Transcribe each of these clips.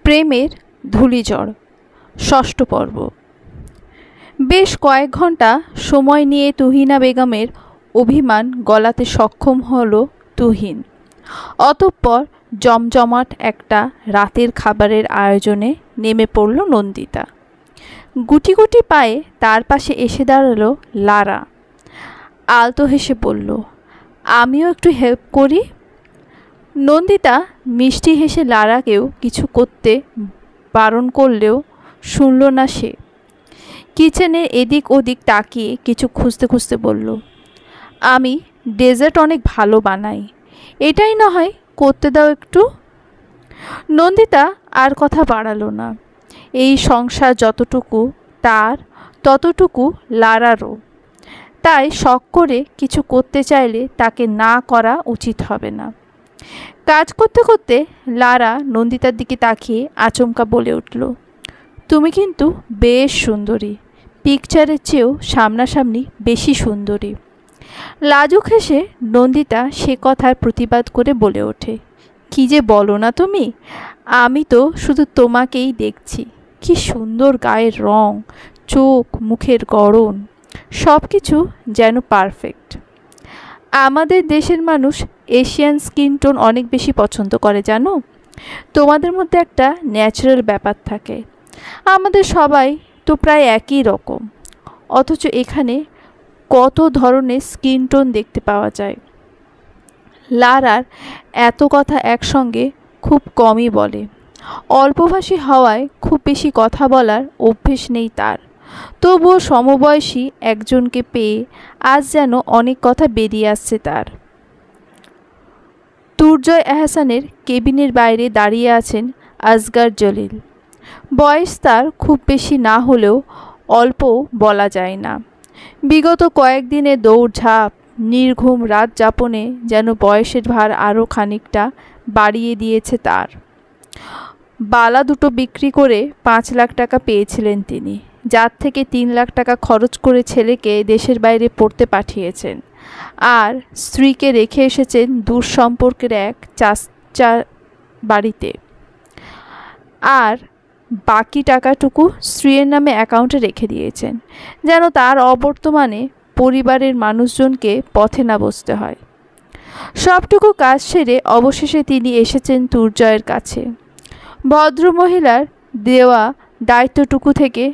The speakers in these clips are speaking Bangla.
প্রেমের ধূলিঝড় ষষ্ঠ পর্ব। বেশ কয়েক ঘন্টা সময় নিয়ে তুহিনা বেগমের অভিমান গলাতে সক্ষম হলো তুহিন। অতঃপর জমজমাট একটা রাতের খাবারের আয়োজনে নেমে পড়ল নন্দিতা। গুটি গুটি পায়ে তার পাশে এসে দাঁড়ালো লারা। আলতো হেসে বলল, আমিও একটু হেল্প করি। নন্দিতা মিষ্টি হেসে লারাকেও কিছু করতে বারণ করলেও শুনল না সে। কিচেনের এদিক ওদিক তাকিয়ে কিছু খুঁজতে খুঁজতে বলল, আমি ডেজার্ট অনেক ভালো বানাই, এটাই না হয় করতে দাও একটু। নন্দিতা আর কথা বাড়ালো না। এই সংসার যতটুকু তার ততটুকু লারারও, তাই শখ করে কিছু করতে চাইলে তাকে না করা উচিত হবে না। কাজ করতে করতে লারা নন্দিতার দিকে তাকিয়ে আচমকা বলে উঠল, তুমি কিন্তু বেশ সুন্দরী, পিকচারের চেয়েও সামনাসামনি বেশি সুন্দরী। লাজুক হেসে নন্দিতা সে কথার প্রতিবাদ করে বলে ওঠে, কি যে বলো না তুমি, আমি তো শুধু তোমাকেই দেখছি। কি সুন্দর গায়ের রং, চোখ মুখের গড়ন, সব কিছু যেন পারফেক্ট। আমাদের দেশের মানুষ এশিয়ান স্কিন টোন অনেক বেশি পছন্দ করে জানো। তোমাদের মধ্যে একটা ন্যাচারাল ব্যাপার থাকে, আমাদের সবাই তো প্রায় একই রকম, অথচ এখানে কত ধরনের স্কিন টোন দেখতে পাওয়া যায়। লারার এত কথা একসঙ্গে খুব কমই বলে, অল্পভাষী হওয়ায় খুব বেশি কথা বলার অভ্যেস নেই তার। তবুও সমবয়সী একজনকে পেয়ে আজ যেন অনেক কথা বেরিয়ে আসছে তার। তুর্জয় এহসানের কেবিনের বাইরে দাঁড়িয়ে আছেন আসগার জলিল। বয়স তার খুব বেশি না হলেও অল্পও বলা যায় না। বিগত কয়েকদিনে দৌড়ঝাঁপ নির্ঘুম রাত যাপনে যেন বয়সের ভার আরও খানিকটা বাড়িয়ে দিয়েছে তার। বালা দুটো বিক্রি করে 5 লাখ টাকা পেয়েছিলেন তিনি, যার থেকে 3 লাখ টাকা খরচ করে ছেলেকে দেশের বাইরে পড়তে পাঠিয়েছেন, আর স্ত্রীকে রেখে এসেছেন দূর সম্পর্কের এক চাচা বাড়িতে। আর বাকি টাকাটুকু স্ত্রীর নামে অ্যাকাউন্টে রেখে দিয়েছেন, যেন তার অবর্তমানে পরিবারের মানুষজনকে পথে না বসতে হয়। সবটুকু কাজ সেরে অবশেষে তিনি এসেছেন তুর্জয়ের কাছে, ভদ্রমহিলার দেওয়া দায়িত্বটুকু থেকে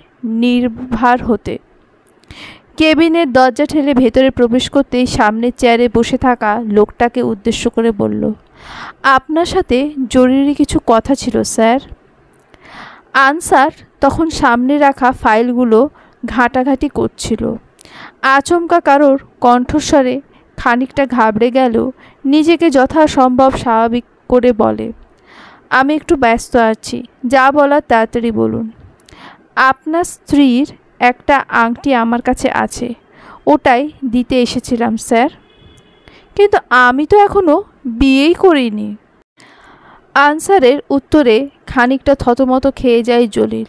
নির্ভার হতে। কেবিনের দরজা ঠেলে ভেতরে প্রবেশ করতেই সামনের চেয়ারে বসে থাকা লোকটাকে উদ্দেশ্য করে বলল, আপনার সাথে জরুরি কিছু কথা ছিল স্যার। আনসার তখন সামনে রাখা ফাইলগুলো ঘাঁটাঘাঁটি করছিল। আচমকা কারোর কণ্ঠস্বরে খানিকটা ঘাবড়ে গেল, নিজেকে যথাসম্ভব স্বাভাবিক করে বলে, আমি একটু ব্যস্ত আছি, যা বলার তাড়াতাড়ি বলুন। আপনার স্ত্রীর একটা আংটি আমার কাছে আছে, ওটাই দিতে এসেছিলাম স্যার। কিন্তু আমি তো এখনও বিয়েই করিনি। আনসারের উত্তরে খানিকটা থতমত খেয়ে যায় জলিল।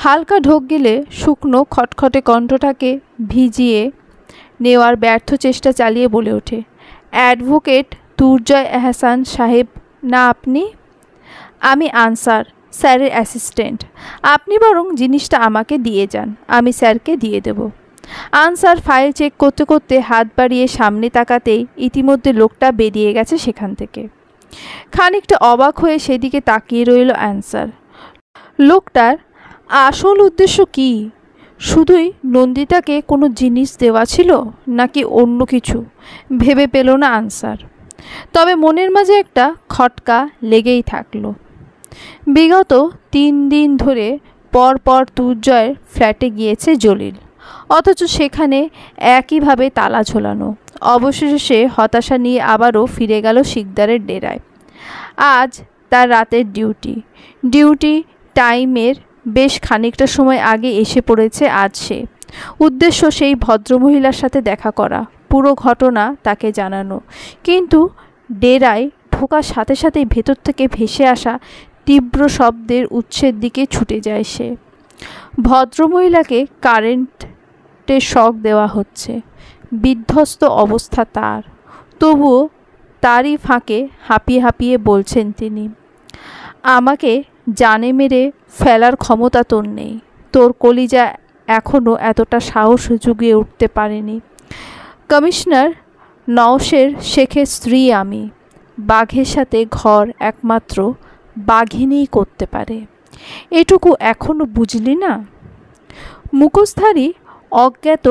হালকা ঢোক গেলে শুকনো খটখটে কণ্ঠটাকে ভিজিয়ে নেওয়ার ব্যর্থ চেষ্টা চালিয়ে বলে ওঠে, অ্যাডভোকেট তুর্জয় এহসান সাহেব না আপনি? আমি আনসার, স্যারের অ্যাসিস্ট্যান্ট। আপনি বরং জিনিসটা আমাকে দিয়ে যান, আমি স্যারকে দিয়ে দেব। আনসার ফাইল চেক করতে করতে হাত বাড়িয়ে সামনে তাকাতেই ইতিমধ্যে লোকটা বেরিয়ে গেছে সেখান থেকে। খানিকটা অবাক হয়ে সেদিকে তাকিয়ে রইল আনসার। লোকটার আসল উদ্দেশ্য কি? শুধুই নন্দিতাকে কোনো জিনিস দেওয়া ছিল নাকি অন্য কিছু ভেবে পেল না আনসার। তবে মনের মাঝে একটা খটকা লেগেই থাকলো। বিগত 3 দিন ধরে পর পর তুর্জয়ের ফ্ল্যাটে গিয়েছে জলিল, অথচ সেখানে একইভাবে তালা ঝোলানো। অবশেষে সে হতাশা নিয়ে আবারও ফিরে গেল শিকদারের ডেরায়। আজ তার রাতের ডিউটি টাইমের বেশ খানিকটা সময় আগে এসে পড়েছে আজ সে। উদ্দেশ্য সেই ভদ্রমহিলার সাথে দেখা করা, পুরো ঘটনা তাকে জানানো। কিন্তু ডেরায় ঢোকার সাথে সাথেই ভেতর থেকে ভেসে আসা তীব্র শব্দের উৎসের দিকে ছুটে যায় সে। ভদ্রমহিলাকে কারেন্টের শক দেওয়া হচ্ছে, বিধ্বস্ত অবস্থা তার। তবুও তারই ফাঁকে হাঁপিয়ে হাঁপিয়ে বলছেন তিনি, আমাকে জানে মেরে ফেলার ক্ষমতা তোর নেই। তোর কলিজা এখনও এতটা সাহস জুগিয়ে উঠতে পারেনি। কমিশনার নওশের শেখের স্ত্রী আমি। বাঘের সাথে ঘর একমাত্র বাঘিনীই করতে পারে। এটুকু এখনও বুঝলি না? মুখোশধারী অজ্ঞাত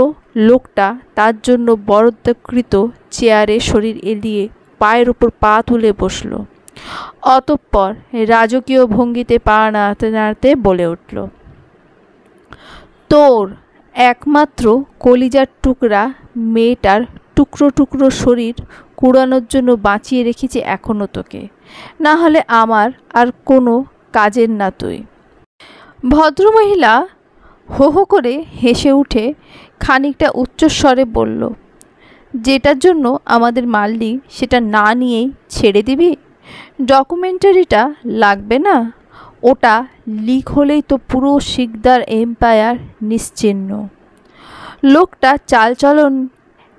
লোকটা তার জন্য বরাদ্দকৃত চেয়ারে শরীর এলিয়ে পায়ের উপর পা তুলে বসল। অতঃপর রাজকীয় ভঙ্গিতে পা নাড়তে নাড়তে বলে উঠল, তোর একমাত্র কলিজার টুকরা মেয়েটার টুকরো টুকরো শরীর কুড়ানোর জন্য বাঁচিয়ে রেখেছি এখনও তোকে, না হলে আমার আর কোনো কাজের না তুই। ভদ্রমহিলা হো হো করে হেসে উঠে খানিকটা উচ্চস্বরে বলল, যেটার জন্য আমাদের মারলি সেটা না নিয়েই ছেড়ে দিবি? ডকুমেন্টারিটা লাগবে না? ওটা লিক হলেই তো পুরো শিকদার এম্পায়ার নিশ্চিহ্ন। লোকটা চালচলন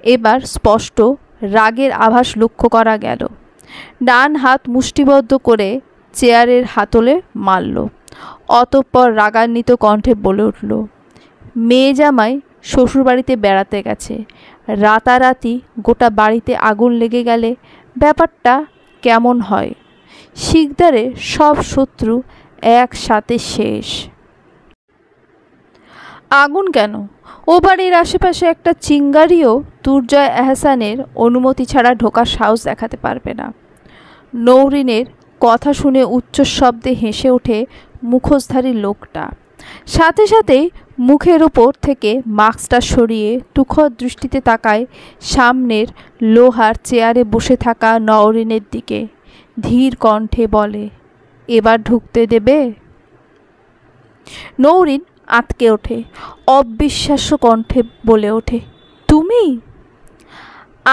এবার স্পষ্ট রাগের আভাস লক্ষ্য করা গেল। ডান হাত মুষ্টিবদ্ধ করে চেয়ারের হাতলে মারল। অতঃপর রাগান্বিত কণ্ঠে বলে উঠল, মেয়ে জামাই শ্বশুরবাড়িতে বেড়াতে গেছে, রাতারাতি গোটা বাড়িতে আগুন লেগে গেলে ব্যাপারটা কেমন হয়? শিকদারের সব শত্রু একসাথে শেষ। আগুন কেন? ও বাড়ির আশেপাশে একটা চিঙ্গারিও তুর্জয় এহসানের অনুমতি ছাড়া ঢোকার সাহস দেখাতে পারবে না। নৌরিনের কথা শুনে উচ্চশব্দে হেসে ওঠে মুখোশধারী লোকটা। সাথে সাথেই মুখের ওপর থেকে মাস্কটা সরিয়ে তুখর দৃষ্টিতে তাকায় সামনের লোহার চেয়ারে বসে থাকা নওরিনের দিকে। ধীর কণ্ঠে বলে, এবার ঢুকতে দেবে? নওরিন আঁতকে ওঠে, অবিশ্বাস্য কণ্ঠে বলে ওঠে, তুমি?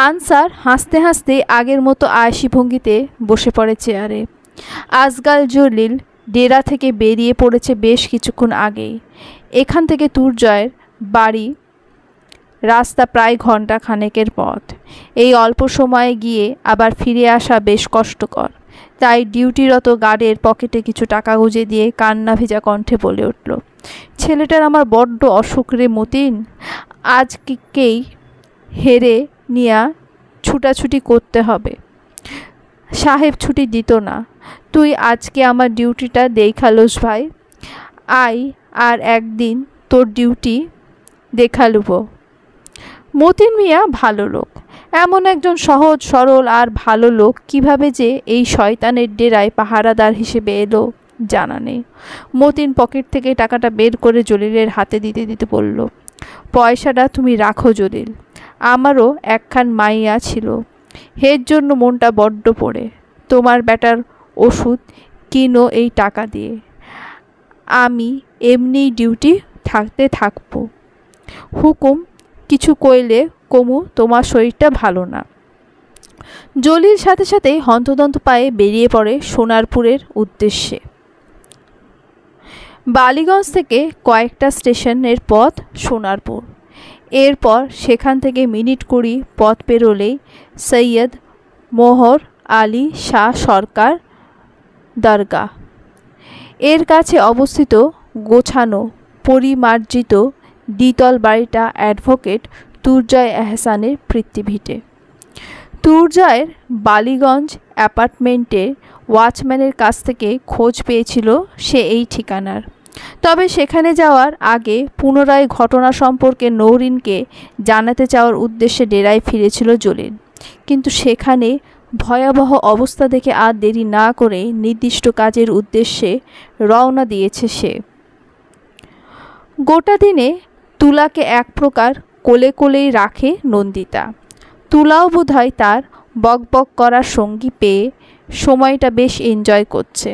আনসার হাসতে হাসতে আগের মতো আয়েশি ভঙ্গিতে বসে পড়ে চেয়ারে। আসগার জলিল ডেরা থেকে বেরিয়ে পড়েছে বেশ কিছুক্ষণ আগেই। এখান থেকে তুর্জয়ের বাড়ি রাস্তা প্রায় ঘন্টা খানেকের পথ। এই অল্প সময়ে গিয়ে আবার ফিরে আসা বেশ কষ্টকর। তাই ডিউটিরত গার্ডের পকেটে কিছু টাকা গুঁজে দিয়ে কান্না ভেজা কণ্ঠে বলে উঠল, ছেলেটার আমার বড্ড অসুখ রে মতিন। আজকেই হেরে নিয়া ছুটাছুটি করতে হবে। সাহেব ছুটি দিত না। তুই আজকে আমার ডিউটিটা দেখালোস ভাই। আয় আর একদিন তোর ডিউটি দেখালুব। মতিন মিয়া ভালো লোক। এমন একজন সহজ সরল আর ভালো লোক কিভাবে যে এই শয়তানের ডেরায় পাহারাদার হিসেবে এলো জানা নেই। মতিন পকেট থেকে টাকাটা বের করে জলিলের হাতে দিতে দিতে বলল, পয়সাটা তুমি রাখো জলিল। আমারও একখান মাইয়া ছিল, হের জন্য মনটা বড্ড পড়ে। তোমার বেটার ওষুধ কিনো এই টাকা দিয়ে। আমি এমনি ডিউটি থাকতে থাকবো। হুকুম কিছু কইলে কমু তোমার শরীরটা ভালো না। জলিল সাথে সাথেই হন্তদন্ত পায়ে বেরিয়ে পড়ে সোনারপুরের উদ্দেশ্যে। বালিগঞ্জ থেকে কয়েকটা স্টেশনের পথ সোনারপুর। এরপর সেখান থেকে মিনিট 20 পথ পেরোলেই সৈয়দ মোহর আলী শাহ সরকার দরগাহ। এর কাছে অবস্থিত গোছানো পরিমার্জিত দ্বিতল বাড়িটা অ্যাডভোকেট তুর্জয় এহসানের পৃথিবীতে। তুর্জয়ের বালিগঞ্জ অ্যাপার্টমেন্টের ওয়াচম্যানের কাছ থেকে খোঁজ পেয়েছিল সে এই ঠিকানার। তবে সেখানে যাওয়ার আগে পুনরায় ঘটনা সম্পর্কে নৌরিনকে জানাতে চাওয়ার উদ্দেশ্যে ডেরায় ফিরেছিল জলিল। কিন্তু সেখানে ভয়াবহ অবস্থা দেখে আর দেরি না করে নির্দিষ্ট কাজের উদ্দেশ্যে রওনা দিয়েছে সে। গোটা দিনে তুলাকে এক প্রকার কোলে কোলেই রাখে নন্দিতা। তুলাও বোধহয় তার বকবক করার সঙ্গী পেয়ে সময়টা বেশ এনজয় করছে।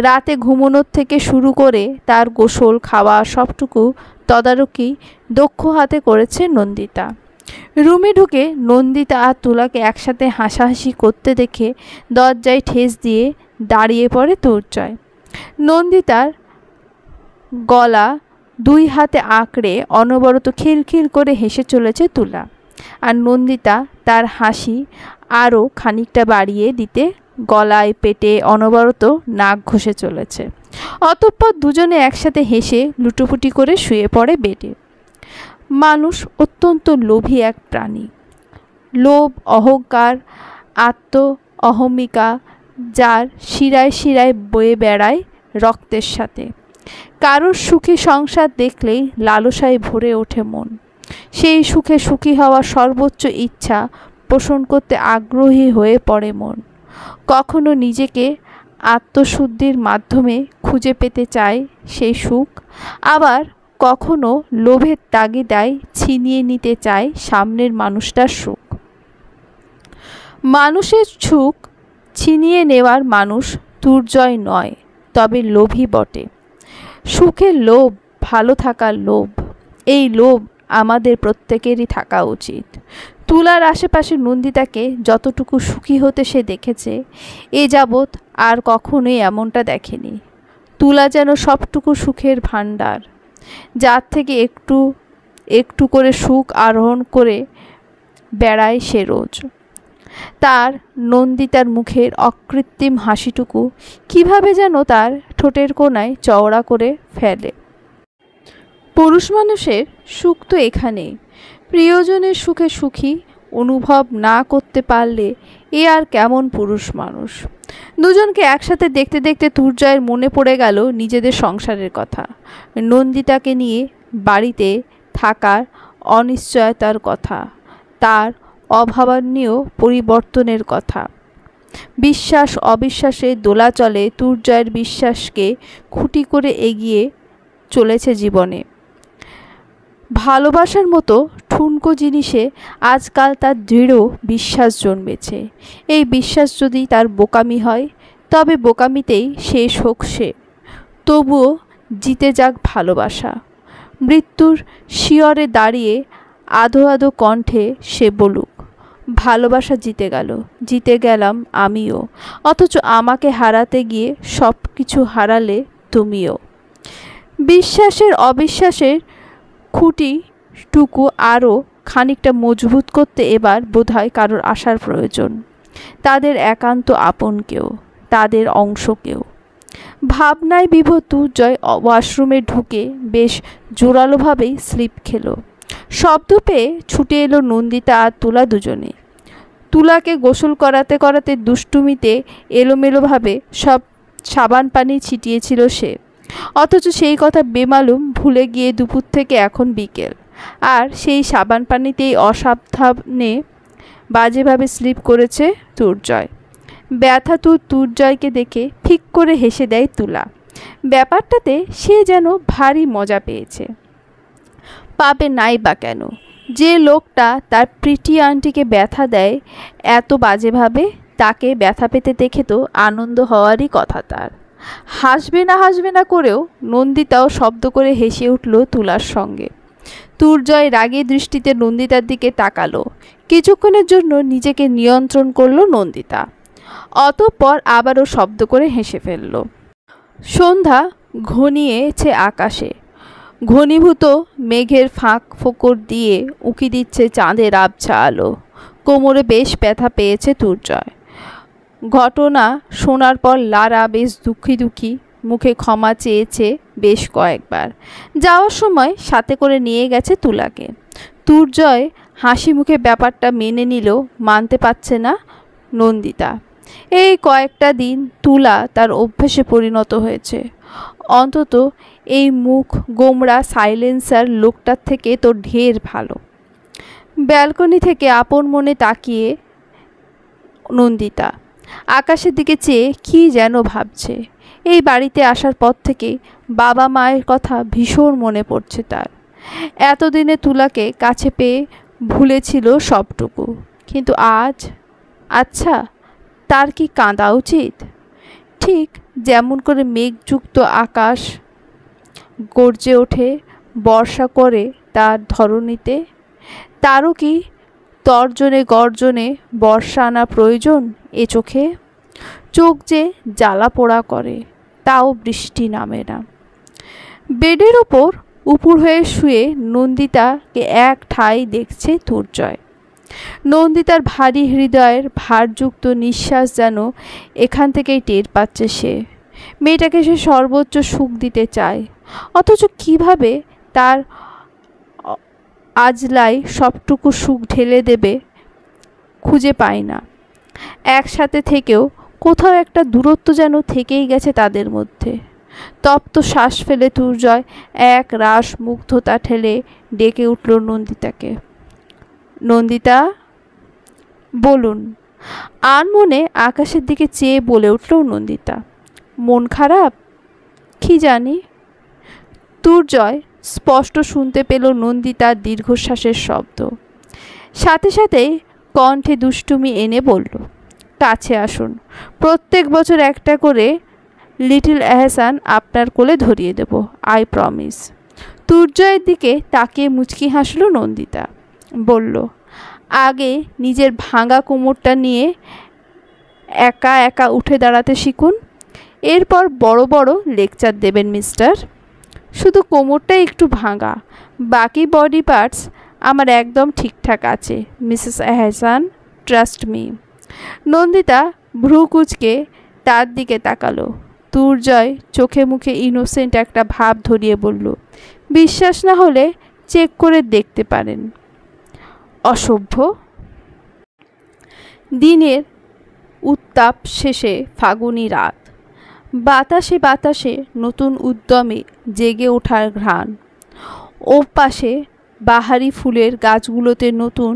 রাতে ঘুমানোর থেকে শুরু করে তার গোসল খাওয়া সবটুকু তদারকি দক্ষ হাতে করেছে নন্দিতা। রুমে ঢুকে নন্দিতা আর তুলাকে একসাথে হাসাহাসি করতে দেখে দরজায় ঠেস দিয়ে দাঁড়িয়ে পড়ে তুর্জয়। নন্দিতার গলা 2 হাতে আঁকড়ে অনবরত খিলখিল করে হেসে চলেছে তুলা। আর নন্দিতা তার হাসি আরও খানিকটা বাড়িয়ে দিতে গলায় পেটে অনবরত নাক ঘষে চলেছে। অতঃপর দুজনে একসাথে হেসে লুটোপুটি করে শুয়ে পড়ে বেডে। মানুষ অত্যন্ত লোভী এক প্রাণী। লোভ, অহংকার, আত্ম অহমিকা যার শিরায় শিরায় বয়ে বেড়ায় রক্তের সাথে। কারোর সুখী সংসার দেখলেই লালসায় ভরে ওঠে মন। সেই সুখে সুখী হওয়ার সর্বোচ্চ ইচ্ছা পোষণ করতে আগ্রহী হয়ে পড়ে মন। কখনো নিজেকে আত্মশুদ্ধির মাধ্যমে খুঁজে পেতে চায় সেই সুখ, আবার কখনো লোভের তাগিদায় ছিনিয়ে নিতে চায় সামনের মানুষটার সুখ। মানুষের সুখ ছিনিয়ে নেওয়ার মানুষ দুর্জয় নয়, তবে লোভী বটে। সুখের লোভ, ভালো থাকার লোভ, এই লোভ আমাদের প্রত্যেকেরই থাকা উচিত। তুলার আশেপাশে নন্দিতাকে যতটুকু সুখী হতে সে দেখেছে, এ যাবৎ আর কখনোই এমনটা দেখেনি। তুলা যেন সবটুকু সুখের ভাণ্ডার, যার থেকে একটু একটু করে সুখ আরোহণ করে বেড়ায় সে রোজ। তার নন্দিতার মুখের অকৃত্রিম হাসিটুকু কিভাবে যেন তার ঠোঁটের কোণায় চওড়া করে ফেলে। পুরুষ মানুষের সুখ তো এখানেই। প্রিয়জনের সুখে সুখী অনুভব না করতে পারলে এ আর কেমন পুরুষ মানুষ। দুজনকে একসাথে দেখতে দেখতে দুর্জয়ের মনে পড়ে গেল নিজেদের সংসারের কথা, নন্দিতাকে নিয়ে বাড়িতে থাকার অনিশ্চয়তার কথা, তার অভাবনীয় পরিবর্তনের কথা। বিশ্বাস অবিশ্বাসে দোলাচলে দুর্জয়ের বিশ্বাসকে খুঁটি করে এগিয়ে চলেছে জীবনে। ভালোবাসার মতো ঠুনকো জিনিসে আজকাল তার দৃঢ় বিশ্বাস জন্মেছে। এই বিশ্বাস যদি তার বোকামি হয়, তবে বোকামিতেই শেষ হোক সে। তবুও জিতে যাক ভালোবাসা। মৃত্যুর শিয়রে দাঁড়িয়ে আধো আধো কণ্ঠে সে বলুক, ভালোবাসা জিতে গেল, জিতে গেলাম আমিও, অথচ আমাকে হারাতে গিয়ে সব কিছু হারালে তুমিও। বিশ্বাসের অবিশ্বাসের খুঁটিটুকু আরও খানিকটা মজবুত করতে এবার বোধহয় কারোর আসার প্রয়োজন, তাদের একান্ত আপন কেউ, তাদের অংশ কেউ। ভাবনায় বিভোর দুর্জয় ওয়াশরুমে ঢুকে বেশ জোরালোভাবেই স্লিপ খেল। শব্দ পেয়ে ছুটে এলো নন্দিতা আর তুলা দুজনে। তুলাকে গোসল করাতে করাতে দুষ্টুমিতে এলোমেলোভাবে সব সাবান পানি ছিটিয়েছিল সে, অথচ সেই কথা বেমালুম ভুলে গিয়ে দুপুর থেকে এখন বিকেল, আর সেই সাবান পানিতেই অসাবধানে বাজেভাবে স্লিপ করেছে দুর্জয়। ব্যথাতুর দুর্জয়কে দেখে ফিক করে হেসে দেয় তুলা। ব্যাপারটাতে সে যেন ভারী মজা পেয়েছে। পাবে নাই বা কেন, যে লোকটা তার প্রিটি আন্টিকে ব্যথা দেয় এত বাজেভাবে, তাকে ব্যথা পেতে দেখে তো আনন্দ হওয়ারই কথা তার। হাসবে না করেও নন্দিতাও শব্দ করে হেসে উঠল তুলার সঙ্গে। দুর্জয় রাগী দৃষ্টিতে নন্দিতার দিকে তাকালো। কিছুক্ষণের জন্য নিজেকে নিয়ন্ত্রণ করল নন্দিতা, অতঃপর আবারও শব্দ করে হেসে ফেলল। সন্ধ্যা ঘনিয়েছে আকাশে। ঘনীভূত মেঘের ফাঁক ফোকর দিয়ে উঁকি দিচ্ছে চাঁদের আবছা আলো। কোমরে বেশ ব্যথা পেয়েছে দুর্জয়। ঘটনা শোনার পর লারা বেশ দুঃখী মুখে ক্ষমা চেয়েছে বেশ কয়েকবার। যাওয়ার সময় সাথে করে নিয়ে গেছে তুলাকে। দুর্জয় হাসি মুখে ব্যাপারটা মেনে নিলেও মানতে পারছে না নন্দিতা। এই কয়েকটা দিন তুলা তার অভ্যাসে পরিণত হয়েছে। অন্তত এই মুখ গোমড়া সাইলেন্সার লোকটার থেকে তো ঢের ভালো। ব্যালকনি থেকে আপন মনে তাকিয়ে নন্দিতা আকাশের দিকে চেয়ে কী যেন ভাবছে। এই বাড়িতে আসার পর থেকে বাবা মায়ের কথা ভীষণ মনে পড়ছে তার। এতদিনে তুলাকে কাছে পেয়ে ভুলেছিল সবটুকু, কিন্তু আজ, আচ্ছা তার কি কাঁদা উচিত? ঠিক যেমন করে মেঘযুক্ত আকাশ গর্জে ওঠে বর্ষা করে তার ধরণীতে, তারও কি তর্জনে গর্জনে বর্ষা আনা প্রয়োজন এ চোখে? চোখ যে জ্বালা পোড়া করে, তাও বৃষ্টি নামে না। বেডের ওপর উপুর হয়ে শুয়ে নন্দিতাকে এক ঠাই দেখছে দুর্জয়। নন্দিতার ভারী হৃদয়ের ভারযুক্ত নিঃশ্বাস যেন এখান থেকেই টের পাচ্ছে সে। মেয়েটাকে সে সর্বোচ্চ সুখ দিতে চায়, অথচ কিভাবে তার আজলাই সবটুকু সুখ ঢেলে দেবে খুঁজে পায় না। একসাথে থেকেও কোথাও একটা দূরত্ব যেন থেকেই গেছে তাদের মধ্যে। তপ্ত শ্বাস ফেলে দুর্জয় এক রাস মুগ্ধতা ঠেলে ডেকে উঠল নন্দিতাকে। নন্দিতা, বলুন। আনমনে আকাশের দিকে চেয়ে বলে উঠল নন্দিতা। মন খারাপ? কি জানি। দুর্জয় স্পষ্ট শুনতে পেল নন্দিতার দীর্ঘশ্বাসের শব্দ। সাথে সাথেই কণ্ঠে দুষ্টুমি এনে বলল, কাছে আসুন, প্রত্যেক বছর একটা করে লিটল এহসান আপনার কোলে ধরিয়ে দেব, আই প্রমিস। দুর্জয়ের দিকে তাকিয়ে মুচকি হাসল নন্দিতা। বলল, আগে নিজের ভাঙা কোমরটা নিয়ে একা একা উঠে দাঁড়াতে শিখুন, এরপর বড় বড় লেকচার দেবেন মিস্টার। শুধু কোমরটা একটু ভাঙা, বাকি বডি পার্টস আমার একদম ঠিকঠাক আছে মিসেস এহসান, ট্রাস্ট মি। নন্দিতা ভ্রু কুঁচকে তার দিকে তাকালো। দুর্জয় চোখে মুখে ইনোসেন্ট একটা ভাব ধরিয়ে বলল, বিশ্বাস না হলে চেক করে দেখতে পারেন। অসভ্য। দিনের উত্তাপ শেষে ফাগুনি রাত। বাতাসে বাতাসে নতুন উদ্যমে জেগে ওঠার ঘ্রাণ। ও পাশে বাহারি ফুলের গাছগুলোতে নতুন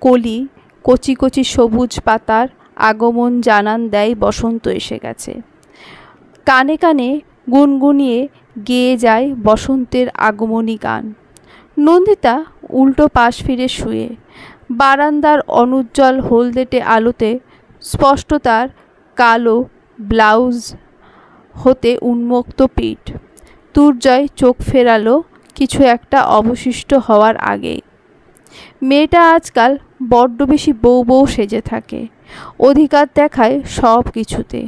কলি, কচি কচি সবুজ পাতার আগমন জানান দেয় বসন্ত এসে গেছে। কানে কানে গুনগুনিয়ে গেয়ে যায় বসন্তের আগমনী গান। নন্দিতা উল্টো পাশ ফিরে শুয়ে, বারান্দার অনুজ্জ্বল হলদেটে আলোতে স্পষ্ট তার কালো ব্লাউজ হতে উন্মুক্ত পিঠ। দুর্জয় চোখ ফেরালো কিছু একটা অবশিষ্ট হওয়ার আগেই। মেয়েটা আজকাল বড্ড বেশি বউ বউ সেজে থাকে, অধিকার দেখায় সব কিছুতে।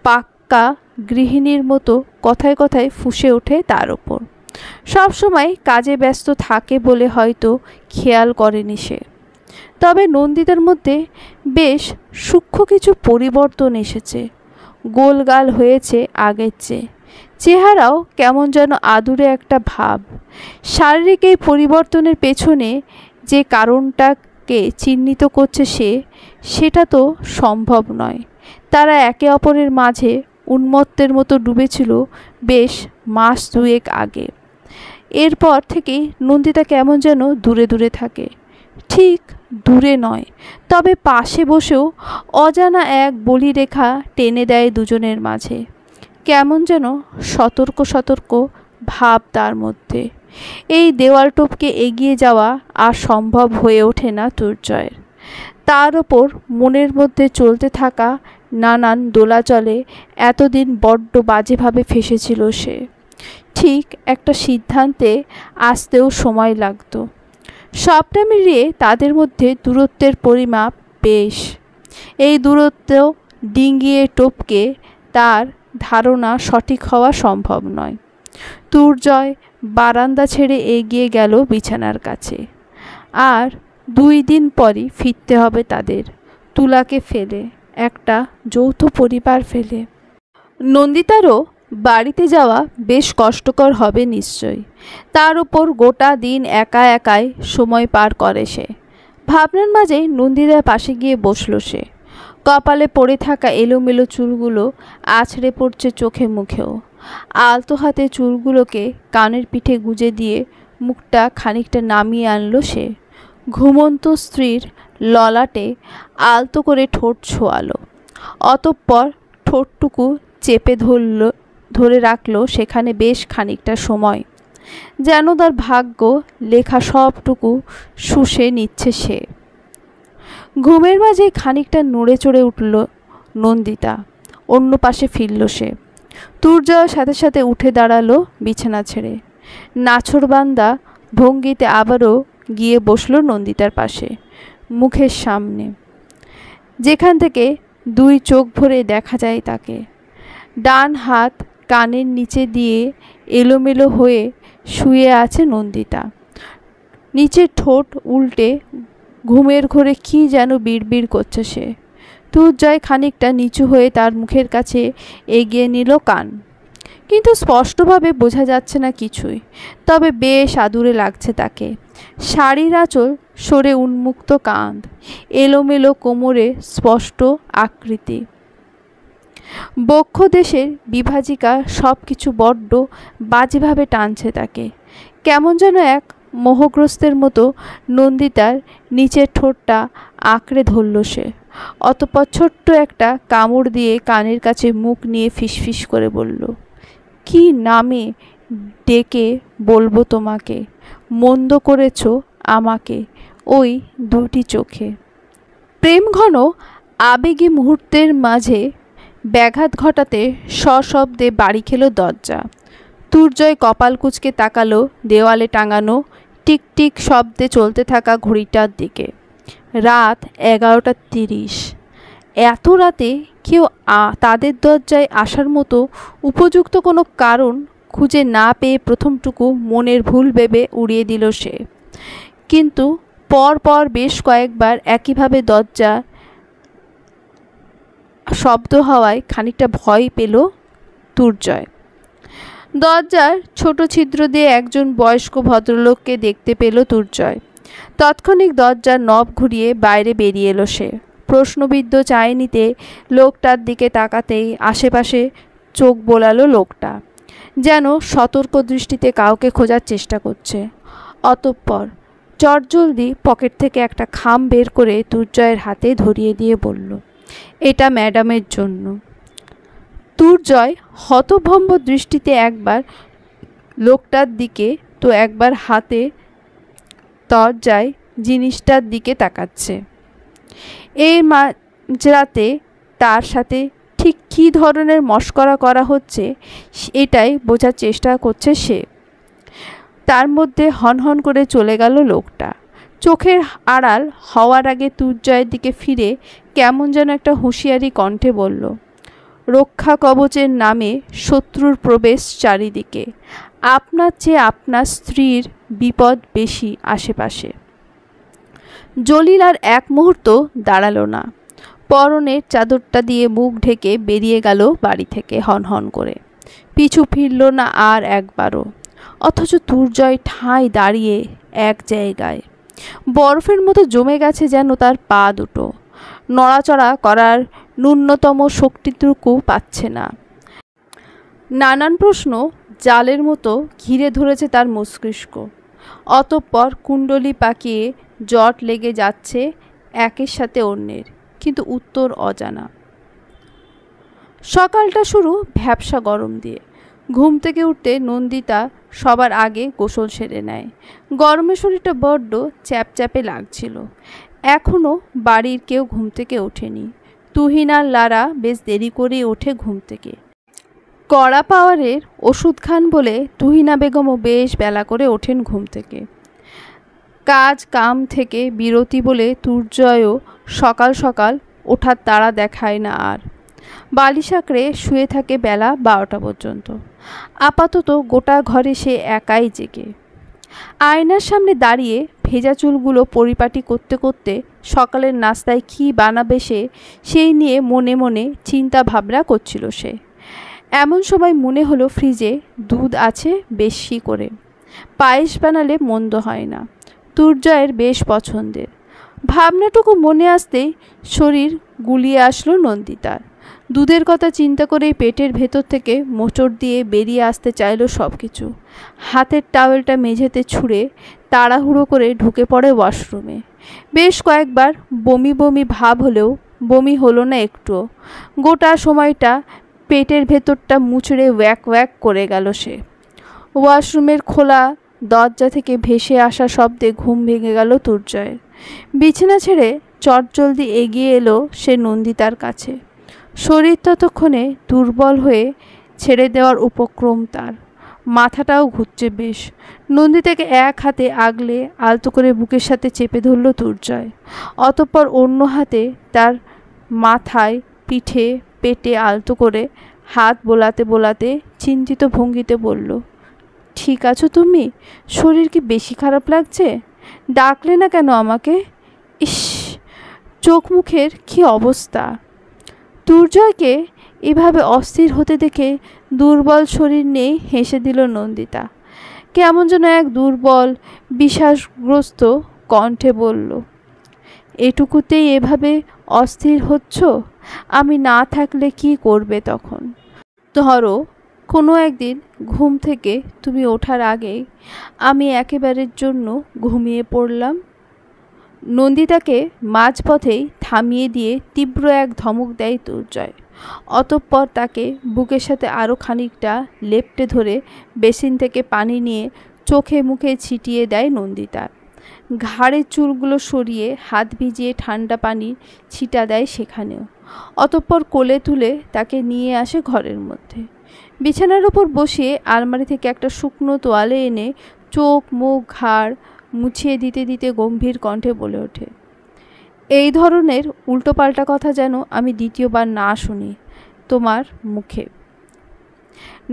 পাক্কা গৃহিণীর মতো কথায় কথায় ফুঁসে ওঠে তার ওপর। সবসময় কাজে ব্যস্ত থাকে বলে হয়তো খেয়াল করেনি সে। তবে নন্দিতার মধ্যে বেশ সূক্ষ্ম কিছু পরিবর্তন এসেছে। গোলগাল হয়েছে আগের চেয়ে, চেহারাও কেমন যেন আদুরে একটা ভাব। শারীরিক এই পরিবর্তনের পেছনে যে কারণটাকে চিহ্নিত করছে সেটা তো সম্ভব নয়। তারা একে অপরের মাঝে উন্মত্তের মতো ডুবেছিল বেশ মাস দুয়েক আগে। এরপর থেকেই নন্দিতা কেমন যেন দূরে দূরে থাকে। ঠিক দূরে নয়, তবে পাশে বসেও অজানা এক বলিরেখা টেনে দেয় দুজনের মাঝে। কেমন যেন সতর্ক সতর্ক ভাব তার মধ্যে। এই দেওয়াল টপকে এগিয়ে যাওয়া আর সম্ভব হয়ে ওঠে না দুর্জয়ের। তার ওপর মনের মধ্যে চলতে থাকা নানান দোলাচলে এতদিন বড্ড বাজেভাবে ফেসেছিল সে। ঠিক একটা সিদ্ধান্তে আসতেও সময় লাগত। সবটা মিলিয়ে তাদের মধ্যে দূরত্বের পরিমাপ বেশ। এই দূরত্ব ডিঙিয়ে টপকে তার ধারণা সঠিক হওয়া সম্ভব নয়। দুর্জয় বারান্দা ছেড়ে এগিয়ে গেল বিছানার কাছে। আর 2 দিন পরই ফিরতে হবে তাদের, তুলাকে ফেলে, একটা যৌথ পরিবার ফেলে। নন্দিতারও বাড়িতে যাওয়া বেশ কষ্টকর হবে নিশ্চয়ই। তার উপর গোটা দিন একা একাই সময় পার করে সে। ভাবনার মাঝে নন্দিতার পাশে গিয়ে বসল সে। কপালে পড়ে থাকা এলোমেলো চুলগুলো আছড়ে পড়ছে চোখে মুখেও। আলতো হাতে চুলগুলোকে কানের পিঠে গুজে দিয়ে মুখটা খানিকটা নামিয়ে আনলো সে। ঘুমন্ত স্ত্রীর ললাটে আলতো করে ঠোঁট ছোঁয়ালো। অতঃপর ঠোঁটটুকু চেপে ধরে রাখলো সেখানে বেশ খানিকটা সময়, যেন তার ভাগ্য লেখা সবটুকু শুষে নিচ্ছে সে। ঘুমের মাঝে খানিকটা নড়ে চড়ে উঠল নন্দিতা। অন্য পাশে ফিরল সে। দুর্জয়ের সাথে সাথে উঠে দাঁড়ালো বিছানা ছেড়ে। নাছোড়বান্দা ভঙ্গিতে আবারও গিয়ে বসল নন্দিতার পাশে, মুখের সামনে, যেখান থেকে 2 চোখ ভরে দেখা যায় তাকে। ডান হাত কানের নিচে দিয়ে এলোমেলো হয়ে শুয়ে আছে নন্দিতা। নিচের ঠোঁট উল্টে ঘুমের ঘোরে কী যেন বিড়বিড় করছে সে। দুর্জয় খানিকটা নিচু হয়ে তার মুখের কাছে এগিয়ে নিল কান, কিন্তু স্পষ্টভাবে বোঝা যাচ্ছে না কিছুই, তবে বেশ আদুরে লাগছে তাকে। শাড়ির আঁচল সরে উন্মুক্ত কাঁধ, এলোমেলো কোমরে স্পষ্ট আকৃতি, বক্ষ দেশের বিভাজিকা সব কিছু বড্ড বাজেভাবে টানছে তাকে। কেমন যেন এক মোহগ্রস্তের মতো নন্দিতার নিচের ঠোঁটটা আঁকড়ে ধরল সে। অতঃপর ছোট্ট একটা কামড় দিয়ে কানের কাছে মুখ নিয়ে ফিসফিস করে বলল, কি নামে ডেকে বলবো তোমাকে, মন্দ করেছ আমাকে ওই দুটি চোখে। প্রেম ঘন আবেগী মুহূর্তের মাঝে ব্যাঘাত ঘটাতে সশব্দে বাড়ি খেল দরজা। দুর্জয় কপাল কুঁচকে তাকালো দেওয়ালে টাঙানো টিকটিক শব্দে চলতে থাকা ঘড়িটার দিকে। রাত 11:30। এত রাতে কেউ তাদের দরজায় আসার মতো উপযুক্ত কোনো কারণ খুঁজে না পেয়ে প্রথমটুকু মনের ভুল ভেবে উড়িয়ে দিল সে। কিন্তু পর বেশ কয়েকবার একইভাবে দরজা শব্দ হওয়ায় খানিকটা ভয় পেল দুর্জয়। দরজার ছোট ছিদ্র দিয়ে একজন বয়স্ক ভদ্রলোককে দেখতে পেল দুর্জয়। তৎক্ষণিক দরজার নব ঘুরিয়ে বাইরে বেরিয়ে এলো সে। প্রশ্নবিদ্ধ চাহনিতে লোকটার দিকে তাকাতেই আশেপাশে চোখ বোলালো লোকটা, যেন সতর্ক দৃষ্টিতে কাউকে খোঁজার চেষ্টা করছে। অতঃপর চটজলদি পকেট থেকে একটা খাম বের করে দুর্জয়ের হাতে ধরিয়ে দিয়ে বলল, এটা ম্যাডামের জন্য। দুর্জয় হতভম্ব দৃষ্টিতে একবার লোকটার দিকে তো একবার হাতে দরজায় জিনিসটার দিকে তাকাচ্ছে। এই মাঝরাতে তার সাথে ঠিক কী ধরনের মশকরা করা হচ্ছে এটাই বোঝার চেষ্টা করছে সে। তার মধ্যে হনহন করে চলে গেল লোকটা। চোখের আড়াল হওয়ার আগে দুর্জয়ের দিকে ফিরে কেমন যেন একটা হুঁশিয়ারি কণ্ঠে বলল, রক্ষা কবচের নামে শত্রুর প্রবেশ চারিদিকে, আপনার চেয়ে আপনার স্ত্রীর বিপদ বেশি আশেপাশে। জলিল আর এক মুহূর্ত দাঁড়ালো না, পরনের চাদরটা দিয়ে মুখ ঢেকে বেরিয়ে গেল বাড়ি থেকে হনহন করে। পিছু ফিরল না আর একবারও। অথচ দুর্জয় ঠাঁই দাঁড়িয়ে এক জায়গায়, বরফের মতো জমে গেছে যেন তার পা দুটো। নড়াচড়া করার ন্যূনতম শক্তিটুকু পাচ্ছে না। নানান প্রশ্ন জালের মতো ঘিরে ধরেছে তার মস্তিষ্ক। অতঃপর কুণ্ডলি পাকিয়ে জট লেগে যাচ্ছে একের সাথে অন্যের, কিন্তু উত্তর অজানা। সকালটা শুরু ভ্যাপসা গরম দিয়ে। ঘুম থেকে উঠতে নন্দিতা সবার আগে গোসল সেরে নেয়। গরমে শরীরটা বড্ড চ্যাপচ্যাপে লাগছিল। এখনও বাড়ির কেউ ঘুম থেকে ওঠেনি। তুহিন আর লারা বেশ দেরি করেই ওঠে ঘুম থেকে। কড়া পাওয়ারের ওষুধ খান বলে তুহিনা বেগমও বেশ বেলা করে ওঠেন ঘুম থেকে। কাজ কাম থেকে বিরতি বলে দুর্জয়ও সকাল সকাল ওঠার তাড়া দেখায় না আর। বালিশ আঁকড়ে শুয়ে থাকে বেলা 12টা পর্যন্ত। আপাতত গোটা ঘরে সে একাই জেগে। আয়নার সামনে দাঁড়িয়ে ভেজা চুলগুলো পরিপাটি করতে করতে সকালের নাস্তায় কী বানাবে সেই নিয়ে মনে মনে চিন্তা ভাবনা করছিল সে। এমন সময় মনে হলো ফ্রিজে দুধ আছে বেশি করে, পায়েস বানালে মন্দ হয় না, দুর্জয়ের বেশ পছন্দের। ভাবনাটুকু মনে আসতেই শরীর গুলিয়ে আসলো নন্দিতার। দুধের কথা চিন্তা করেই পেটের ভেতর থেকে মোচড় দিয়ে বেরিয়ে আসতে চাইল সব কিছু। হাতের টাওয়েলটা মেঝেতে ছুঁড়ে তাড়াহুড়ো করে ঢুকে পড়ে ওয়াশরুমে। বেশ কয়েকবার বমি বমি ভাব হলেও বমি হলো না একটুও। গোটা সময়টা পেটের ভেতরটা মুচড়ে ওয়াক ওয়াক করে গেল সে। ওয়াশরুমের খোলা দরজা থেকে ভেসে আসা শব্দে ঘুম ভেঙে গেল দুর্জয়ের। বিছানা ছেড়ে চটজলদি এগিয়ে এলো সে নন্দিতার কাছে। শরীর ততক্ষণে দুর্বল হয়ে ছেড়ে দেওয়ার উপক্রম তার। মাথাটাও ঘুরছে বেশ। নন্দিতাকে এক হাতে আগলে আলতো করে বুকের সাথে চেপে ধরল দুর্জয়। অতঃপর অন্য হাতে তার মাথায়, পিঠে, পেটে আলতো করে হাত বোলাতে বোলাতে চিন্তিত ভঙ্গিতে বলল, ঠিক আছো তুমি? শরীর কি বেশি খারাপ লাগছে? ডাকলে না কেন আমাকে? ইস, চোখ মুখের কী অবস্থা। দুর্জয়কে এভাবে অস্থির হতে দেখে দুর্বল শরীর নিয়ে হেসে দিল নন্দিতা। কেমন যেন এক দুর্বল বিশ্বাসগ্রস্ত কণ্ঠে বলল, এটুকুতেই এভাবে অস্থির হচ্ছ? আমি না থাকলে কি করবে তখন? ধরো কোনো একদিন ঘুম থেকে তুমি ওঠার আগেই আমি একেবারের জন্য ঘুমিয়ে পড়লাম। নন্দিতাকে মাঝপথেই থামিয়ে দিয়ে তীব্র এক ধমক দেয় দুর্জয়। অতঃপর তাকে বুকের সাথে আরও খানিকটা লেপ্টে ধরে বেসিন থেকে পানি নিয়ে চোখে মুখে ছিটিয়ে দেয় নন্দিতা। ঘাড়ের চুলগুলো সরিয়ে হাত ভিজিয়ে ঠান্ডা পানি ছিটা দেয় সেখানেও। অতঃপর কোলে তুলে তাকে নিয়ে আসে ঘরের মধ্যে। বিছানার ওপর বসিয়ে আলমারি থেকে একটা শুকনো তোয়ালে এনে চোখ মুখ ঘাড় মুছিয়ে দিতে দিতে গম্ভীর কণ্ঠে বলে ওঠে, এই ধরনের উল্টোপাল্টা কথা যেন আমি দ্বিতীয়বার না শুনি তোমার মুখে।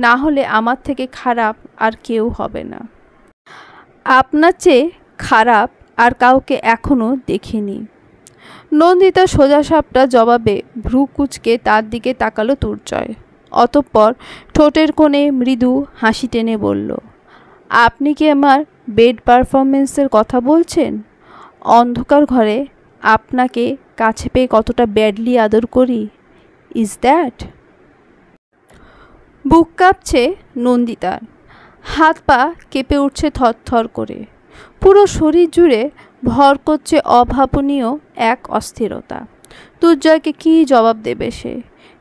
না হলে আমার থেকে খারাপ আর কেউ হবে না। আপনার চেয়ে খারাপ আর কাউকে এখনও দেখিনি। নন্দিতা সোজাসাপটা জবাবে ভ্রু কুঁচকে তার দিকে তাকালো দুর্জয়। অতঃপর ঠোঁটের কোণে মৃদু হাসি টেনে বলল, আপনি কি আমার বেড পারফরমেন্সের কথা বলছেন? অন্ধকার ঘরে আপনাকে কাছে পেয়ে কতটা ব্যাডলি আদর করি, ইজ দ্যাট? বুক কাঁপছে নন্দিতার, হাত পা কেঁপে উঠছে থরথর করে, পুরো শরীর জুড়ে ভর করছে অভাবনীয় এক অস্থিরতা। দুর্জয়কে কী জবাব দেবে সে?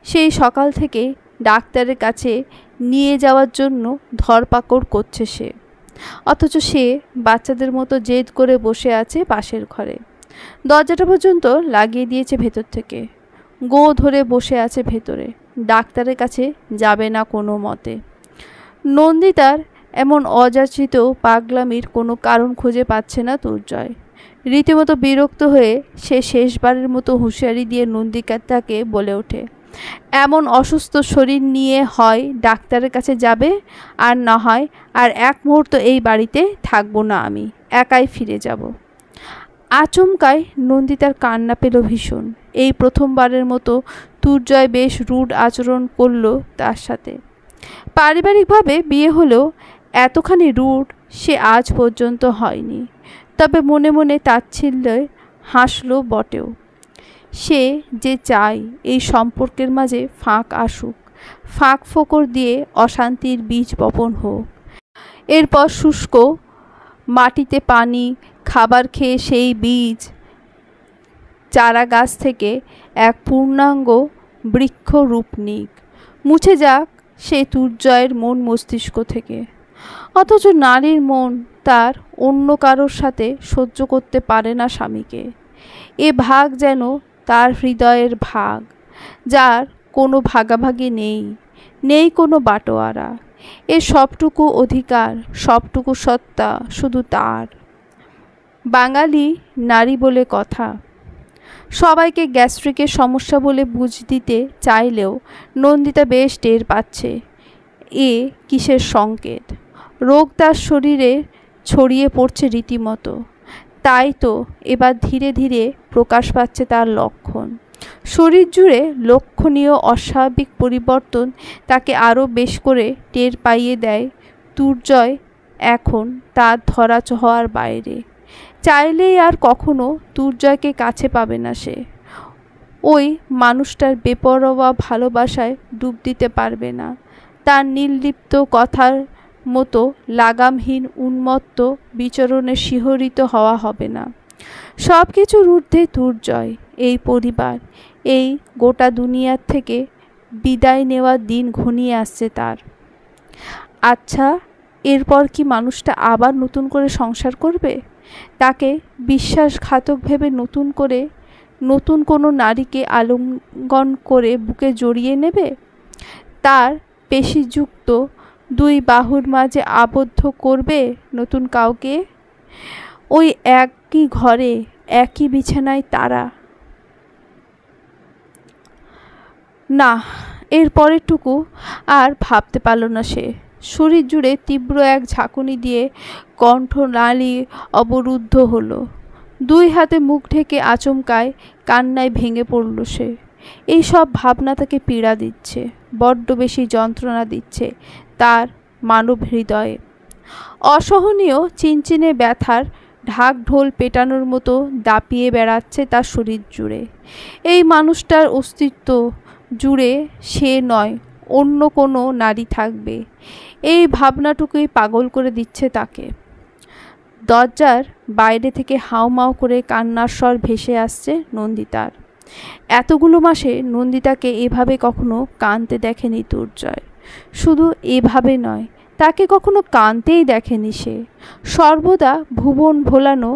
সেই সকাল থেকে ডাক্তারের কাছে নিয়ে যাওয়ার জন্য ধরপাকড় করছে সে, অথচ সে বাচ্চাদের মতো জেদ করে বসে আছে পাশের ঘরে। দরজাটা পর্যন্ত লাগিয়ে দিয়েছে ভেতর থেকে, গো ধরে বসে আছে ভেতরে, ডাক্তারের কাছে যাবে না কোনো মতে। নন্দিতার এমন অযাচিত পাগলামির কোনো কারণ খুঁজে পাচ্ছে না দুর্জয়। রীতিমতো বিরক্ত হয়ে সে শেষবারের মতো হুঁশিয়ারি দিয়ে নন্দিতাকে বলে ওঠে, এমন অসুস্থ শরীর নিয়ে হয় ডাক্তারের কাছে যাবে, আর না হয় আর এক মুহূর্ত এই বাড়িতে থাকবো না, আমি একাই ফিরে যাব। আচমকায় নন্দিতার কান্না পেল ভীষণ। এই প্রথমবারের মতো দুর্জয় বেশ রুড আচরণ করল তার সাথে। পারিবারিকভাবে বিয়ে হলেও এতখানি রুড সে আজ পর্যন্ত হয়নি। তবে মনে মনে তাচ্ছিল্যে হাসল বটেও। সে যে চায় এই সম্পর্কের মাঝে ফাঁক আসুক, ফাঁক ফোকর দিয়ে অশান্তির বীজ বপন হোক। এরপর শুষ্ক মাটিতে পানি খাবার খেয়ে সেই বীজ চারা গাছ থেকে এক পূর্ণাঙ্গ বৃক্ষ রূপ নিক, মুছে যাক সেই দুর্জয়ের মন মস্তিষ্ক থেকে। অথচ নারীর মন তার অন্য কারোর সাথে সহ্য করতে পারে না স্বামীকে। এ ভাগ যেন তার হৃদয়ের ভাগ, যার কোনো ভাগাভাগি নেই, নেই কোনো বাটোয়ারা। এ সবটুকু অধিকার, সবটুকু সত্তা শুধু তার। বাঙালি নারী বলে কথা। সবাইকে গ্যাস্ট্রিকের সমস্যা বলে বুঝ দিতে চাইলেও নন্দিতা বেশ টের পাচ্ছে এ কিসের সংকেত। রোগ তার শরীরে ছড়িয়ে পড়ছে রীতিমতো। তাই তো এবার ধীরে ধীরে প্রকাশ পাচ্ছে তার লক্ষণ। শরীর জুড়ে লক্ষণীয় অস্বাভাবিক পরিবর্তন তাকে আরও বেশ করে টের পাইয়ে দেয়। দুর্জয় এখন তার ধরা ছোঁয়ার বাইরে। চাইলেই আর কখনো দুর্জয়কে কাছে পাবে না সে। ওই মানুষটার বেপরোয়া ভালোবাসায় ডুব দিতে পারবে না। তার নির্লিপ্ত কথার মতো লাগামহীন উন্মত্ত বিচরণে শিহরিত হওয়া হবে না। সব কিছুর ঊর্ধ্বে দুর্জয়, এই পরিবার, এই গোটা দুনিয়ার থেকে বিদায় নেওয়ার দিন ঘনিয়ে আসছে তার। আচ্ছা, এরপর কি মানুষটা আবার নতুন করে সংসার করবে? তাকে বিশ্বাসঘাতক ভেবে নতুন কোনো নারীকে আলিঙ্গন করে বুকে জড়িয়ে নেবে? তার পেশিযুক্ত দুই বাহুর মাঝে আবদ্ধ করবে নতুন কাউকে? ওই একই ঘরে একই বিছানায় তারা? না, এর পরেরটুকু আর ভাবতে পারল না সে। শরীর জুড়ে তীব্র এক ঝাঁকুনি দিয়ে কণ্ঠনালী অবরুদ্ধ হলো। দুই হাতে মুখ ঢেকে আচমকায় কান্নায় ভেঙে পড়ল সে। এই সব ভাবনা তাকে পীড়া দিচ্ছে, বড্ড বেশি যন্ত্রণা দিচ্ছে তার মানব হৃদয়ে। অসহনীয় চিনচিনে ব্যথার ঢাক ঢোল পেটানোর মতো দাপিয়ে বেড়াচ্ছে তার শরীর জুড়ে। এই মানুষটার অস্তিত্ব জুড়ে সে নয়, অন্য কোনো নারী থাকবে, এই ভাবনাটুকুই পাগল করে দিচ্ছে তাকে। দরজার বাইরে থেকে হাউমাউ করে কান্নার স্বর ভেসে আসছে নন্দিতার। এতগুলো মাসে নন্দিতাকে এভাবে কখনো কাঁদতে দেখেনি দুর্জয়। শুধু এভাবে নয়, তাকে কখনো কাঁদতেই দেখেনি সে। সর্বদা ভুবন ভোলানো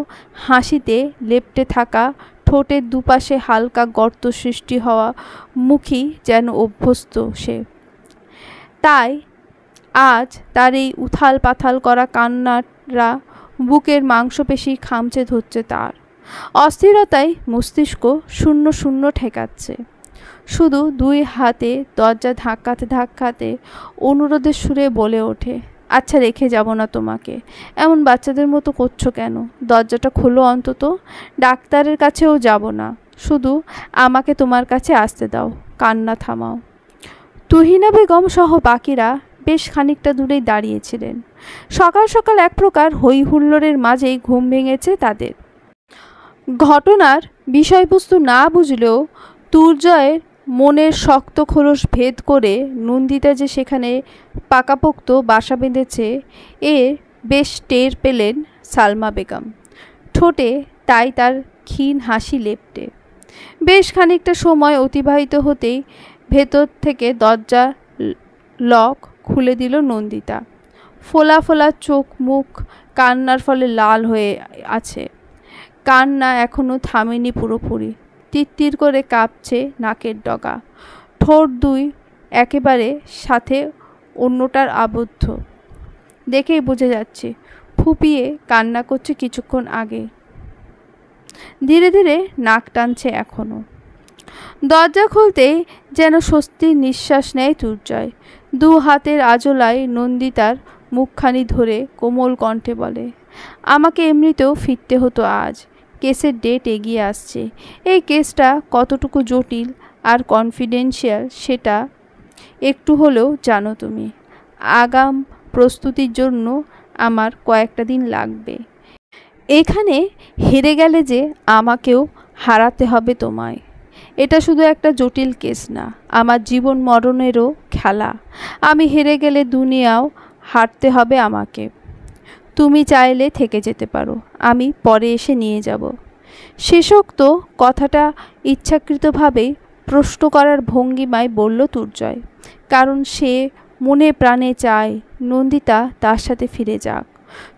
হাসিতে লেপ্টে থাকা ঠোঁটের দুপাশে হালকা গর্ত সৃষ্টি হওয়া মুখী যেন অভ্যস্ত সে। তাই আজ তার এই উথাল পাথাল করা কান্নারা বুকের মাংসপেশি খামচে ধরছে তার। অস্থিরতায় মস্তিষ্ক শূন্য শূন্য ঠেকাচ্ছে। শুধু দুই হাতে দরজা ধাক্কাতে ধাক্কাতে অনুরোধের সুরে বলে ওঠে, আচ্ছা রেখে যাব না তোমাকে, এমন বাচ্চাদের মতো করছো কেন? দরজাটা খোলো অন্তত। ডাক্তারের কাছেও যাব না, শুধু আমাকে তোমার কাছে আসতে দাও, কান্না থামাও। তুহিনা বেগম সহ বাকিরা বেশ খানিকটা দূরেই দাঁড়িয়েছিলেন। সকাল সকাল এক প্রকার হই হুল্লোড়ের মাঝেই ঘুম ভেঙেছে তাদের। ঘটনার বিষয়বস্তু না বুঝলেও দুর্জয়ের মনের শক্ত খোলস ভেদ করে নন্দিতা যে সেখানে পাকাপোক্ত বাসা বেঁধেছে এর বেশ টের পেলেন সালমা বেগম। ঠোঁটে তাই তার ক্ষীণ হাসি লেপ্টে। বেশ খানিকটা সময় অতিবাহিত হতেই ভেতর থেকে দরজা লক খুলে দিল নন্দিতা। ফোলা ফোলা চোখ মুখ কান্নার ফলে লাল হয়ে আছে। কান্না এখনো থামেনি পুরোপুরি, তিত্তির করে কাঁপছে নাকের ডগা। ঠোঁট দুই একেবারে সাথে অন্যটার আবদ্ধ, দেখেই বোঝা যাচ্ছে ফুপিয়ে কান্না করছে কিছুক্ষণ আগে। ধীরে ধীরে নাক টানছে এখনো। দরজা খুলতেই যেন স্বস্তির নিঃশ্বাস নেয় দুর্জয়। দু হাতের আজলায় নন্দিতার মুখখানি ধরে কোমল কণ্ঠে বলে, আমাকে এমনিতেও ফিরতে হতো আজ, কেসের ডেট এগিয়ে আসছে। এই কেসটা কতটুকু জটিল আর কনফিডেন্সিয়াল সেটা একটু হলেও জানো তুমি। আগাম প্রস্তুতির জন্য আমার কয়েকটা দিন লাগবে। এখানে হেরে গেলে যে আমাকেও হারাতে হবে তোমায়। এটা শুধু একটা জটিল কেস না, আমার জীবন মরণেরও খেলা। আমি হেরে গেলে দুনিয়াও হারতে হবে আমাকে। তুমি চাইলে থেকে যেতে পারো, আমি পরে এসে নিয়ে যাব। শেষোক্ত কথাটা ইচ্ছাকৃতভাবেই প্রশ্ন করার ভঙ্গিমায় বলল দুর্জয়, কারণ সে মনে প্রাণে চায় নন্দিতা তার সাথে ফিরে যাক।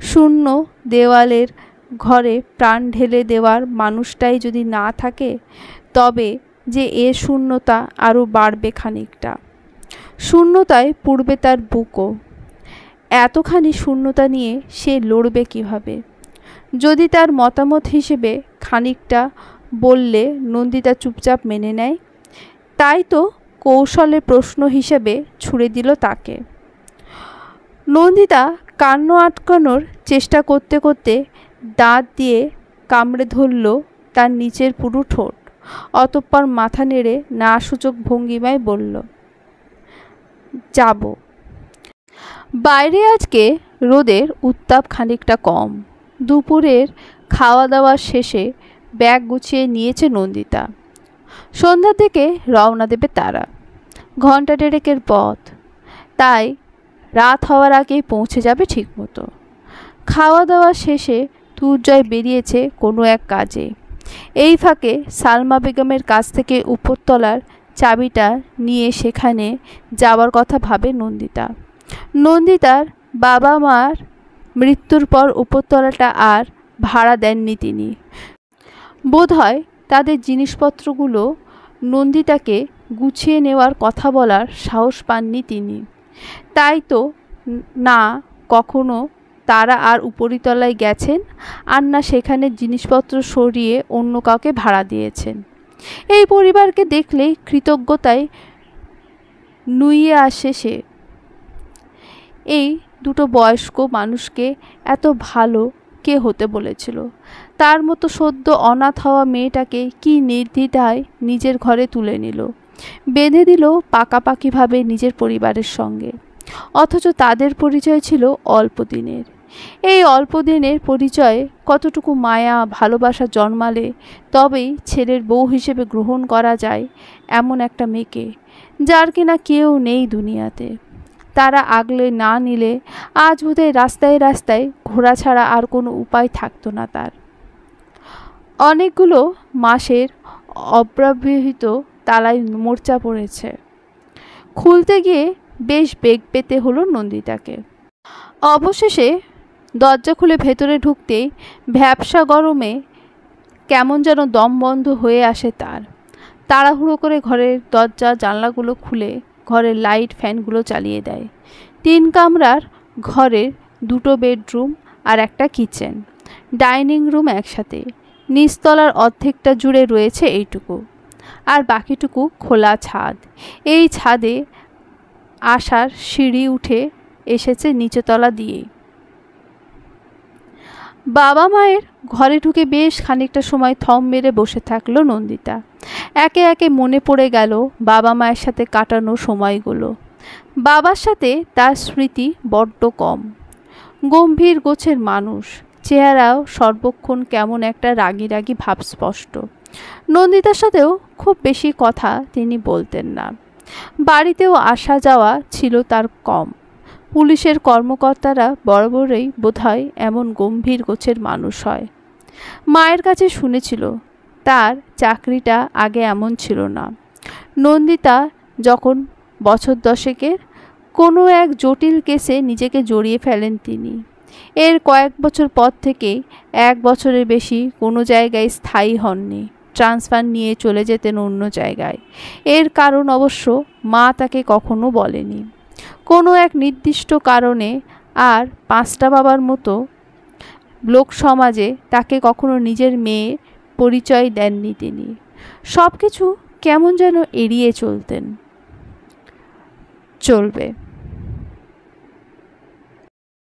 শূন্য দেওয়ালের ঘরে প্রাণ ঢেলে দেওয়ার মানুষটাই যদি না থাকে, তবে যে এ শূন্যতা আরও বাড়বে খানিকটা। শূন্যতায় পূর্বে তার বুকও। এতখানি শূন্যতা নিয়ে সে লড়বে কিভাবে? যদি তার মতামত হিসেবে খানিকটা বললে নন্দিতা চুপচাপ মেনে নেয়, তাই তো কৌশলে প্রশ্ন হিসেবে ছুড়ে দিল তাকে। নন্দিতা কান্না আটকানোর চেষ্টা করতে করতে দাঁত দিয়ে কামড়ে ধরল তার নিচের পুরো ঠোঁট। অতঃপর মাথা নেড়ে না সূচক ভঙ্গিমায় বলল, যাব। বাইরে আজকে রোদের উত্তাপ খানিকটা কম। দুপুরের খাওয়া দাওয়ার শেষে ব্যাগ গুছিয়ে নিয়েছে নন্দিতা। সন্ধ্যার দিকে রওনা দেবে তারা। ঘণ্টা দেড়েকের পথ, তাই রাত হওয়ার আগেই পৌঁছে যাবে ঠিকমতো। খাওয়া দাওয়া শেষে দুর্জয় বেরিয়েছে কোনো এক কাজে। এই ফাঁকে সালমা বেগমের কাছ থেকে উপরতলার চাবিটা নিয়ে সেখানে যাওয়ার কথা ভাবে নন্দিতা। নন্দিতার বাবা মার মৃত্যুর পর উপরতলাটা আর ভাড়া দেননি তিনি। বোধহয় তাদের জিনিসপত্রগুলো নন্দিতাকে গুছিয়ে নেওয়ার কথা বলার সাহস পাননি তিনি। তাই তো না কখনো তারা আর উপরিতলায় গেছেন, আর না সেখানে জিনিসপত্র সরিয়ে অন্য কাউকে ভাড়া দিয়েছেন। এই পরিবারকে দেখলেই কৃতজ্ঞতায় নুইয়ে আসে সে। এই দুটো বয়স্ক মানুষকে এত ভালো কে হতে বলেছিল? তার মতো সদ্য অনাথ হওয়া মেয়েটাকে কি নির্দ্বিধায় নিজের ঘরে তুলে নিল, বেঁধে দিল পাকাপাকিভাবে নিজের পরিবারের সঙ্গে। অথচ তাদের পরিচয় ছিল অল্প দিনের। এই অল্প দিনের পরিচয়ে কতটুকু মায়া ভালোবাসা জন্মালে তবেই ছেলের বউ হিসেবে গ্রহণ করা যায় এমন একটা মেয়েকে, যার কিনা কেউ নেই দুনিয়াতে। তারা আগলে না নিলে আজ বোধহয় রাস্তায় রাস্তায় ঘোরা ছাড়া আর কোনো উপায় থাকতো না তার। অনেকগুলো মাসের অব্যবহৃত তালায় মোর্চা পড়েছে। খুলতে গিয়ে বেশ বেগ পেতে হলো নন্দিতাকে। অবশেষে দরজা খুলে ভেতরে ঢুকতেই ভ্যাপসা গরমে কেমন যেন দম বন্ধ হয়ে আসে তার। তাড়াহুড়ো করে ঘরের দরজা জানলাগুলো খুলে ঘরের লাইট ফ্যানগুলো চালিয়ে দেয়। 3 কামরার ঘরের 2টো বেডরুম আর একটা কিচেন, ডাইনিং রুম একসাথে। নিচতলার অর্ধেকটা জুড়ে রয়েছে এইটুকু, আর বাকিটুকু খোলা ছাদ। এই ছাদে আসার সিঁড়ি উঠে এসেছে নিচতলা দিয়ে। বাবা মায়ের ঘরে ঢুকে বেশ খানিকটা সময় থম মেরে বসে থাকলো নন্দিতা। একে একে মনে পড়ে গেল বাবা মায়ের সাথে কাটানো সময়গুলো। বাবার সাথে তার স্মৃতি বড্ড কম। গম্ভীর গোছের মানুষ, চেহারাও সর্বক্ষণ কেমন একটা রাগী রাগী ভাব স্পষ্ট। নন্দিতার সাথেও খুব বেশি কথা তিনি বলতেন না। বাড়িতেও আসা যাওয়া ছিল তার কম। পুলিশের কর্মকর্তারা বরাবরই বোধহয় এমন গম্ভীর গোছের মানুষ হয়। মায়ের কাছে শুনেছিল তার চাকরিটা আগে এমন ছিল না। নন্দিতা যখন বছর 10-এর কোনো এক জটিল কেসে নিজেকে জড়িয়ে ফেলেন তিনি। এর কয়েক বছর পর থেকে 1 বছরের বেশি কোনো জায়গায় স্থায়ী হননি। ট্রান্সফার নিয়ে চলে যেতেন অন্য জায়গায়। এর কারণ অবশ্য মা তাকে কখনো বলেনি। কোনো এক নির্দিষ্ট কারণে আর 5টা বাবার মতো লোক সমাজে তাকে কখনো নিজের মেয়ে পরিচয় দেননি তিনি। সব কিছু কেমন যেন এড়িয়ে চলতেন। চলবে।